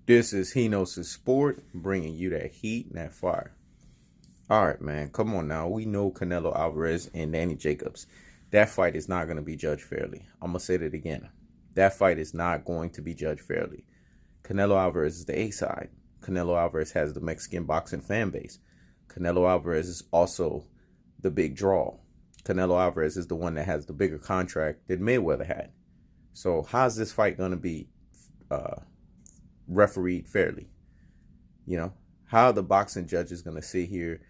This is He Knows His Sport, bringing you that heat and that fire. All right, man, come on now. We know Canelo Alvarez and Danny Jacobs. That fight is not going to be judged fairly. I'm going to say that again. That fight is not going to be judged fairly. Canelo Alvarez is the A side. Canelo Alvarez has the Mexican boxing fan base. Canelo Alvarez is also the big draw. Canelo Alvarez is the one that has the bigger contract that Mayweather had. So how's this fight going to be refereed fairly? You know, how are the boxing judges going to sit here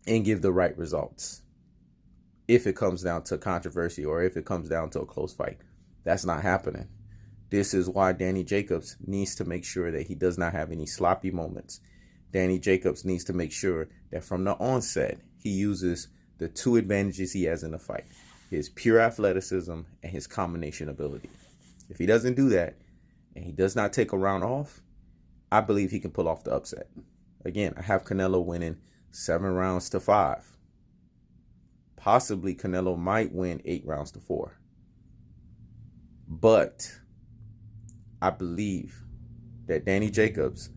and give the right results if it comes down to controversy or if it comes down to a close fight? That's not happening. This is why Danny Jacobs needs to make sure that he does not have any sloppy moments. Danny Jacobs needs to make sure that from the onset, he uses the two advantages he has in the fight: his pure athleticism and his combination ability. If he doesn't do that and he does not take a round off, I believe he can pull off the upset. Again, I have Canelo winning 7-5. Possibly Canelo might win 8-4. But I believe that Danny Jacobs,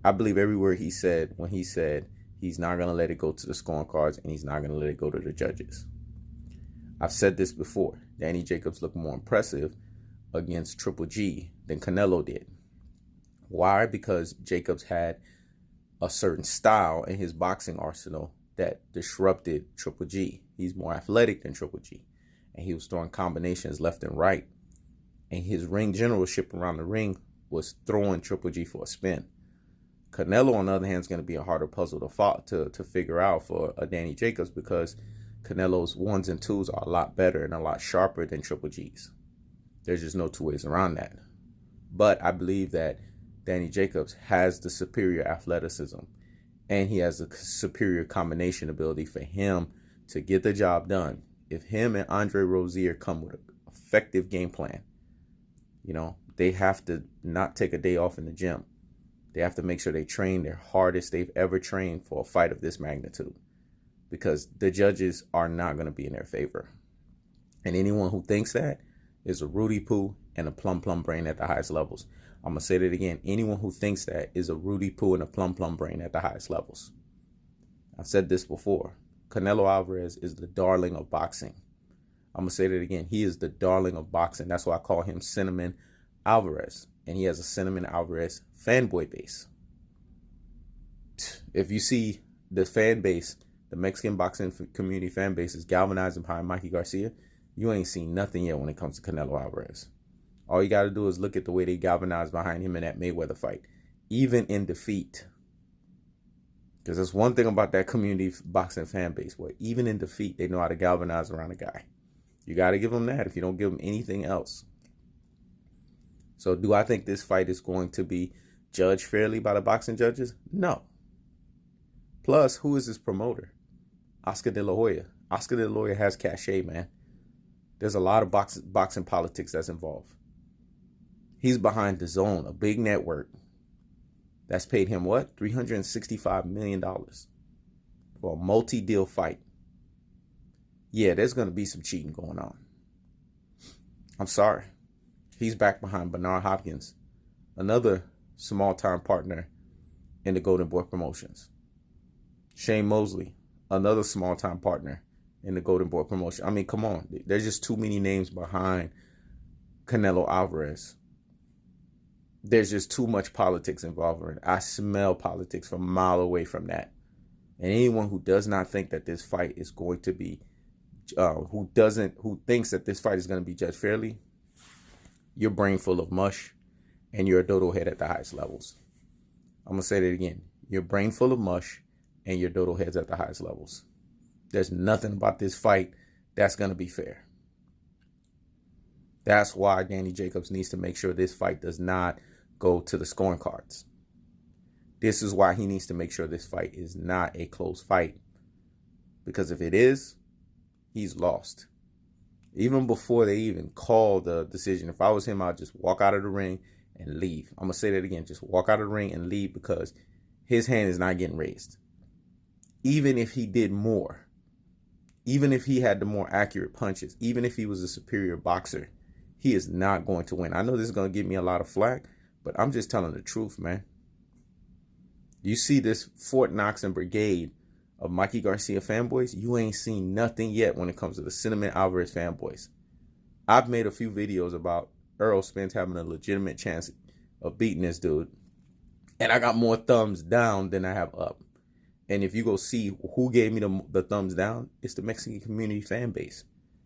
I believe every word he said when he said he's not going to let it go to the scoring cards and he's not going to let it go to the judges. I've said this before. Danny Jacobs looked more impressive against Triple G than Canelo did. Why? Because Jacobs had a certain style in his boxing arsenal that disrupted Triple G. He's more athletic than Triple G, and he was throwing combinations left and right. And his ring generalship around the ring was throwing Triple G for a spin. Canelo, on the other hand, is going to be a harder puzzle to figure out for Danny Jacobs, because Canelo's 1s and 2s are a lot better and a lot sharper than Triple G's. There's just no two ways around that. But I believe that Danny Jacobs has the superior athleticism and he has the superior combination ability for him to get the job done. If him and Andre Rozier come with an effective game plan, you know, they have to not take a day off in the gym. They have to make sure they train their hardest they've ever trained for a fight of this magnitude, because the judges are not going to be in their favor. And anyone who thinks that is a Rudy Poo and a plum brain at the highest levels. I'm going to say that again. Anyone who thinks that is a Rudy Poo and a plum brain at the highest levels. I've said this before. Canelo Alvarez is the darling of boxing. I'm going to say that again. He is the darling of boxing. That's why I call him Cinnamon Alvarez. And he has a Cinnamon Alvarez fanboy base. If you see the fan base, the Mexican boxing community fan base is galvanizing behind Mikey Garcia, you ain't seen nothing yet when it comes to Canelo Alvarez. All you got to do is look at the way they galvanized behind him in that Mayweather fight, even in defeat. Because there's one thing about that community boxing fan base, where even in defeat, they know how to galvanize around a guy. You got to give them that if you don't give them anything else. So do I think this fight is going to be judged fairly by the boxing judges? No. Plus, who is this promoter? Oscar De La Hoya. Oscar De La Hoya has cachet, man. There's a lot of boxing politics that's involved. He's behind DAZN, a big network that's paid him what? $365 million for a multi-deal fight. Yeah, there's going to be some cheating going on. I'm sorry. He's back behind Bernard Hopkins, another small-time partner in the Golden Boy Promotions. Shane Mosley, another small-time partner in the Golden Boy Promotion. I mean, come on. There's just too many names behind Canelo Alvarez. There's just too much politics involved in it. I smell politics from a mile away from that. And anyone who does not think that this fight is going to be, who thinks that this fight is going to be judged fairly, your brain full of mush and you're a dodo head at the highest levels. I'm going to say that again. Your brain full of mush and your dodo heads at the highest levels. There's nothing about this fight that's going to be fair. That's why Danny Jacobs needs to make sure this fight does not go to the scoring cards. This is why he needs to make sure this fight is not a close fight. Because if it is, he's lost. Even before they even call the decision, if I was him, I'd just walk out of the ring and leave. I'm going to say that again. Just walk out of the ring and leave, because his hand is not getting raised. Even if he did more, even if he had the more accurate punches, even if he was a superior boxer, he is not going to win. I know this is going to give me a lot of flack, But I'm just telling the truth, man. You see this Fort Knox and brigade of Mikey Garcia fanboys, you ain't seen nothing yet when it comes to the Cinnamon Alvarez fanboys. I've made a few videos about Errol Spence having a legitimate chance of beating this dude. And I got more thumbs down than I have up. And if you go see who gave me the thumbs down, it's the Mexican community fan base.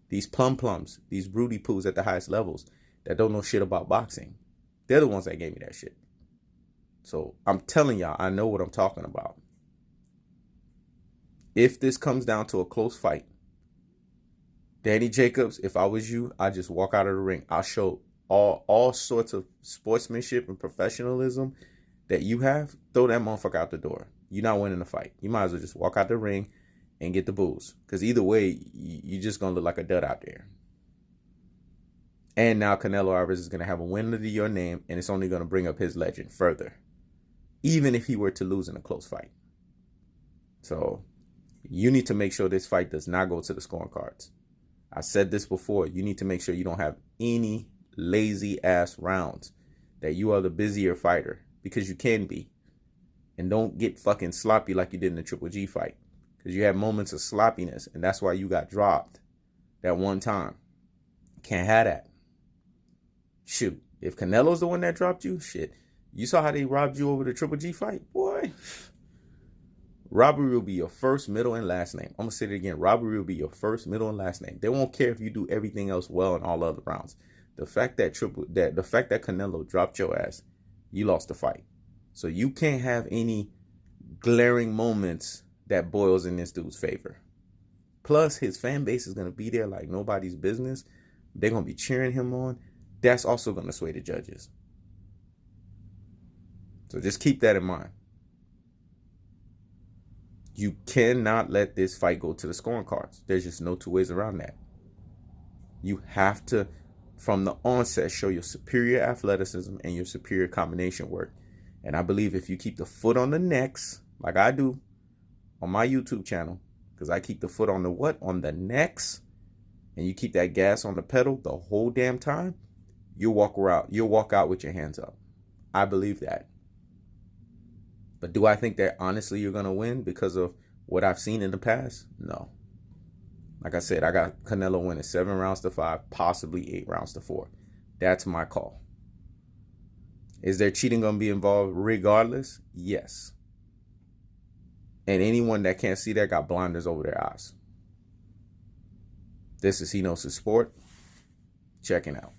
These plums, these broody poos at the highest levels that don't know shit about boxing. They're the ones that gave me that shit. So I'm telling y'all, I know what I'm talking about. If this comes down to a close fight, Danny Jacobs, if I was you, I'd just walk out of the ring. I'll show all sorts of sportsmanship and professionalism that you have. Throw that motherfucker out the door. You're not winning the fight. You might as well just walk out the ring and get the booze. Because either way, you're just going to look like a dud out there. And now Canelo Alvarez is going to have a win under your name, and it's only going to bring up his legend further. Even if he were to lose in a close fight. So you need to make sure this fight does not go to the scoring cards. I said this before. You need to make sure you don't have any lazy ass rounds. That you are the busier fighter. Because you can be. And don't get fucking sloppy like you did in the Triple G fight. Because you had moments of sloppiness. And that's why you got dropped. That one time. Can't have that. Shoot. If Canelo's the one that dropped you, shit. You saw how they robbed you over the Triple G fight? Boy. Robbery will be your first, middle, and last name. I'm going to say it again. Robbery will be your first, middle, and last name. They won't care if you do everything else well in all other rounds. The fact that Canelo dropped your ass, you lost the fight. So you can't have any glaring moments that boils in this dude's favor. Plus, his fan base is going to be there like nobody's business. They're going to be cheering him on. That's also going to sway the judges. So just keep that in mind. You cannot let this fight go to the scoring cards. There's just no two ways around that. You have to, from the onset, show your superior athleticism and your superior combination work. And I believe if you keep the foot on the necks, like I do on my YouTube channel, because I keep the foot on the what? On the necks, and you keep that gas on the pedal the whole damn time, you'll walk out with your hands up. I believe that. But do I think that honestly you're going to win because of what I've seen in the past? No. Like I said, I got Canelo winning 7 rounds to 5, possibly 8 rounds to 4. That's my call. Is there cheating going to be involved regardless? Yes. And anyone that can't see that got blinders over their eyes. This is He Knows His Sport. Checking out.